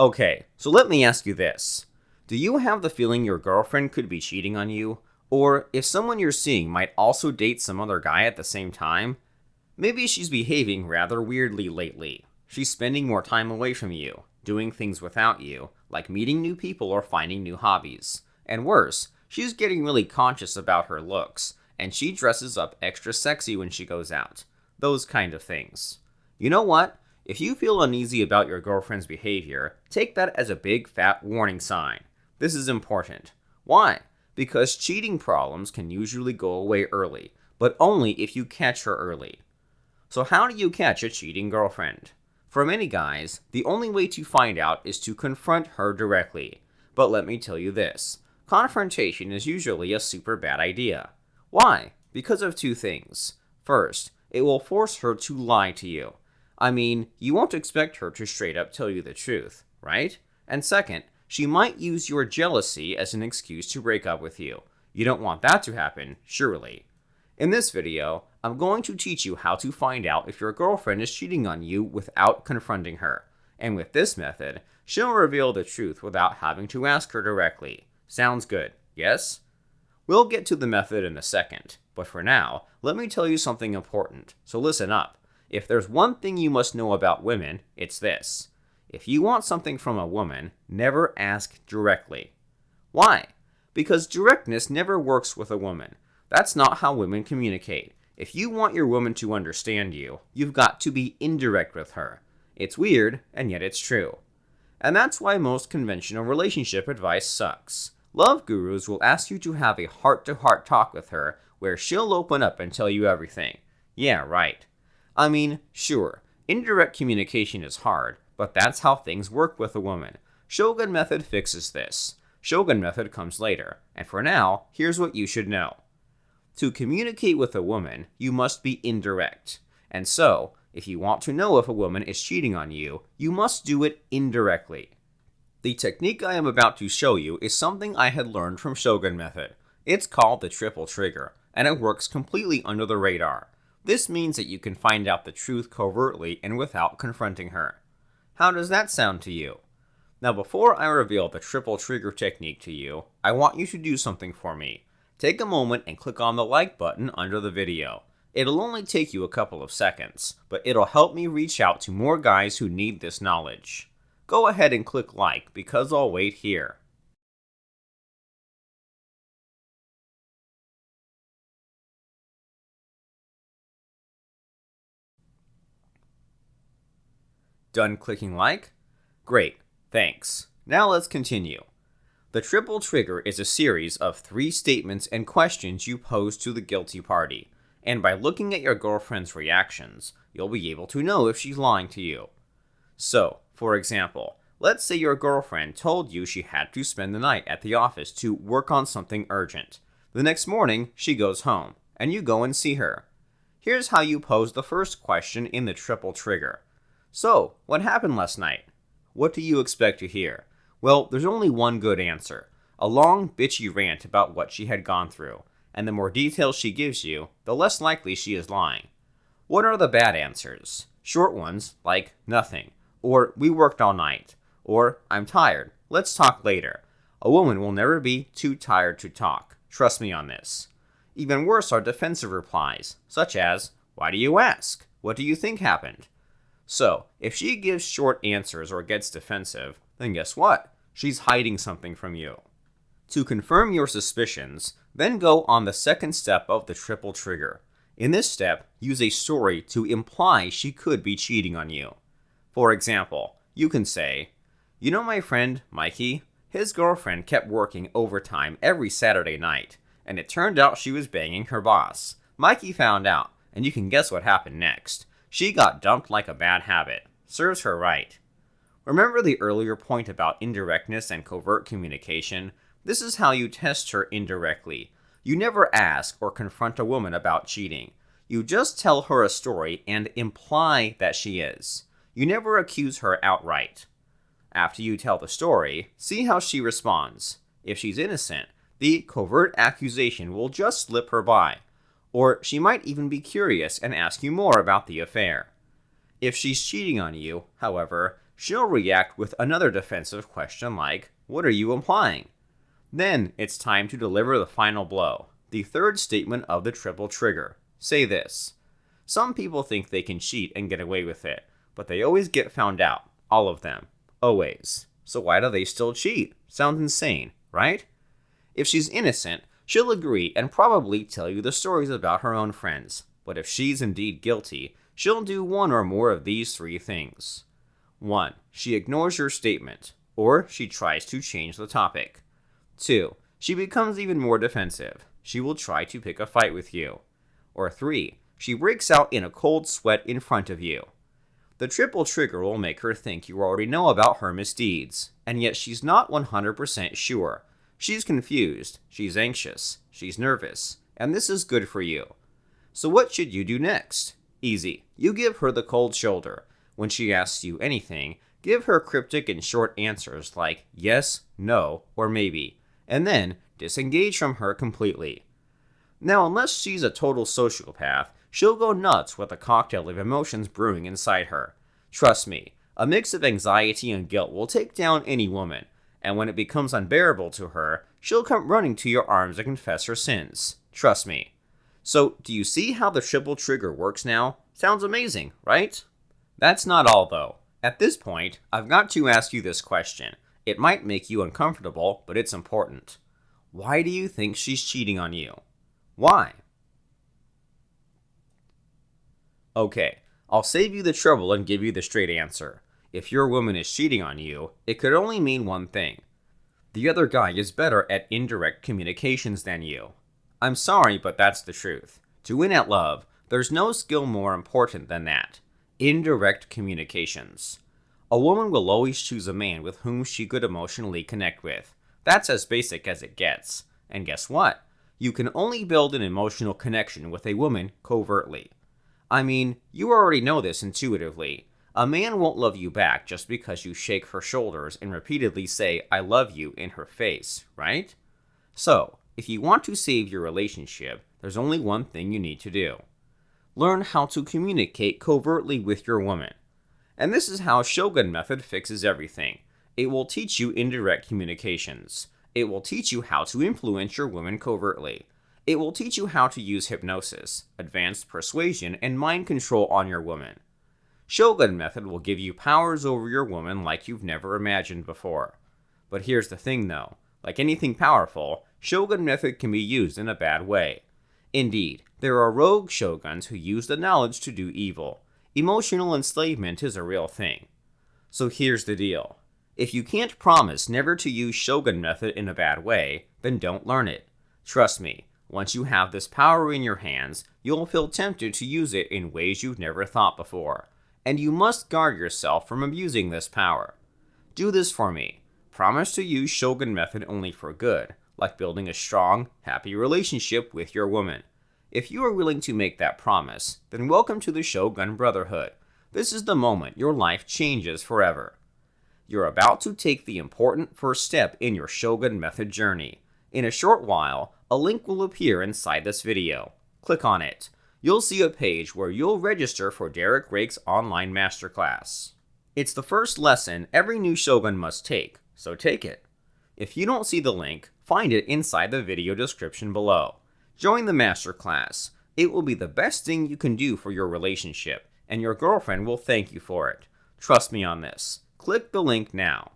Okay, so let me ask you this. Do you have the feeling your girlfriend could be cheating on you? Or if someone you're seeing might also date some other guy at the same time? Maybe she's behaving rather weirdly lately. She's spending more time away from you, doing things without you, like meeting new people or finding new hobbies. And worse, she's getting really conscious about her looks, and she dresses up extra sexy when she goes out. Those kind of things. You know what? If you feel uneasy about your girlfriend's behavior, take that as a big fat warning sign. This is important. Why? Because cheating problems can usually go away early, but only if you catch her early. So how do you catch a cheating girlfriend? For many guys, the only way to find out is to confront her directly. But let me tell you this, confrontation is usually a super bad idea. Why? Because of two things. First, it will force her to lie to you. I mean, you won't expect her to straight up tell you the truth, right? And second, she might use your jealousy as an excuse to break up with you. You don't want that to happen, surely. In this video, I'm going to teach you how to find out if your girlfriend is cheating on you without confronting her. And with this method, she'll reveal the truth without having to ask her directly. Sounds good, yes? We'll get to the method in a second, but for now, let me tell you something important, so listen up. If there's one thing you must know about women, it's this. If you want something from a woman, never ask directly. Why? Because directness never works with a woman. That's not how women communicate. If you want your woman to understand you, you've got to be indirect with her. It's weird, and yet it's true. And that's why most conventional relationship advice sucks. Love gurus will ask you to have a heart-to-heart talk with her where she'll open up and tell you everything. Yeah, right. I mean, sure, indirect communication is hard, but that's how things work with a woman. Shogun method fixes this. Shogun method comes later, and for now, here's what you should know. To communicate with a woman, you must be indirect. And so, if you want to know if a woman is cheating on you, you must do it indirectly. The technique I am about to show you is something I had learned from Shogun method. It's called the triple trigger, and it works completely under the radar. This means that you can find out the truth covertly and without confronting her. How does that sound to you? Now before I reveal the triple trigger technique to you, I want you to do something for me. Take a moment and click on the like button under the video. It'll only take you a couple of seconds, but it'll help me reach out to more guys who need this knowledge. Go ahead and click like because I'll wait here. Done clicking like? Great, thanks. Now let's continue. The triple trigger is a series of 3 statements and questions you pose to the guilty party, and by looking at your girlfriend's reactions, you'll be able to know if she's lying to you. So, for example, let's say your girlfriend told you she had to spend the night at the office to work on something urgent. The next morning, she goes home, and you go and see her. Here's how you pose the first question in the triple trigger. So, what happened last night? What do you expect to hear? Well, there's only one good answer. A long, bitchy rant about what she had gone through, and the more details she gives you, the less likely she is lying. What are the bad answers? Short ones, like nothing, or we worked all night, or I'm tired, let's talk later. A woman will never be too tired to talk, trust me on this. Even worse are defensive replies, such as, why do you ask? What do you think happened? So, if she gives short answers or gets defensive, then guess what? She's hiding something from you. To confirm your suspicions, then go on the second step of the triple trigger. In this step, use a story to imply she could be cheating on you. For example, you can say, you know my friend, Mikey? His girlfriend kept working overtime every Saturday night, and it turned out she was banging her boss. Mikey found out, and you can guess what happened next. She got dumped like a bad habit. Serves her right. Remember the earlier point about indirectness and covert communication? This is how you test her indirectly. You never ask or confront a woman about cheating. You just tell her a story and imply that she is. You never accuse her outright. After you tell the story, see how she responds. If she's innocent, the covert accusation will just slip her by. Or she might even be curious and ask you more about the affair. If she's cheating on you, however, she'll react with another defensive question like, "What are you implying?" Then it's time to deliver the final blow, the third statement of the triple trigger. Say this: "Some people think they can cheat and get away with it, but they always get found out. All of them. Always. So why do they still cheat? Sounds insane, right?" If she's innocent, she'll agree and probably tell you the stories about her own friends. But if she's indeed guilty, she'll do one or more of these three things. 1. She ignores your statement, or she tries to change the topic. 2. She becomes even more defensive. She will try to pick a fight with you. Or 3. She breaks out in a cold sweat in front of you. The triple trigger will make her think you already know about her misdeeds, and yet she's not 100% sure. She's confused, she's anxious, she's nervous, and this is good for you. So what should you do next? Easy. You give her the cold shoulder. When she asks you anything, give her cryptic and short answers like yes, no, or maybe, and then disengage from her completely. Now, unless she's a total sociopath, she'll go nuts with a cocktail of emotions brewing inside her. Trust me, a mix of anxiety and guilt will take down any woman, and when it becomes unbearable to her, she'll come running to your arms and confess her sins. Trust me. So, do you see how the triple trigger works now? Sounds amazing, right? That's not all, though. At this point, I've got to ask you this question. It might make you uncomfortable, but it's important. Why do you think she's cheating on you? Why? Okay, I'll save you the trouble and give you the straight answer. If your woman is cheating on you, it could only mean one thing. The other guy is better at indirect communications than you. I'm sorry, but that's the truth. To win at love, there's no skill more important than that. Indirect communications. A woman will always choose a man with whom she could emotionally connect with. That's as basic as it gets. And guess what? You can only build an emotional connection with a woman covertly. I mean, you already know this intuitively. A man won't love you back just because you shake her shoulders and repeatedly say, "I love you" in her face, right? So, if you want to save your relationship, there's only one thing you need to do. Learn how to communicate covertly with your woman. And this is how Shogun method fixes everything. It will teach you indirect communications. It will teach you how to influence your woman covertly. It will teach you how to use hypnosis, advanced persuasion, and mind control on your woman. Shogun method will give you powers over your woman like you've never imagined before. But here's the thing though, like anything powerful, Shogun method can be used in a bad way. Indeed, there are rogue shoguns who use the knowledge to do evil. Emotional enslavement is a real thing. So here's the deal. If you can't promise never to use Shogun method in a bad way, then don't learn it. Trust me, once you have this power in your hands, you'll feel tempted to use it in ways you've never thought before. And you must guard yourself from abusing this power. Do this for me. Promise to use Shogun method only for good, like building a strong, happy relationship with your woman. If you are willing to make that promise, then welcome to the Shogun Brotherhood. This is the moment your life changes forever. You're about to take the important first step in your Shogun method journey. In a short while, a link will appear inside this video. Click on it. You'll see a page where you'll register for Derek Rake's online masterclass. It's the first lesson every new Shogun must take, so take it. If you don't see the link, find it inside the video description below. Join the masterclass. It will be the best thing you can do for your relationship, and your girlfriend will thank you for it. Trust me on this. Click the link now.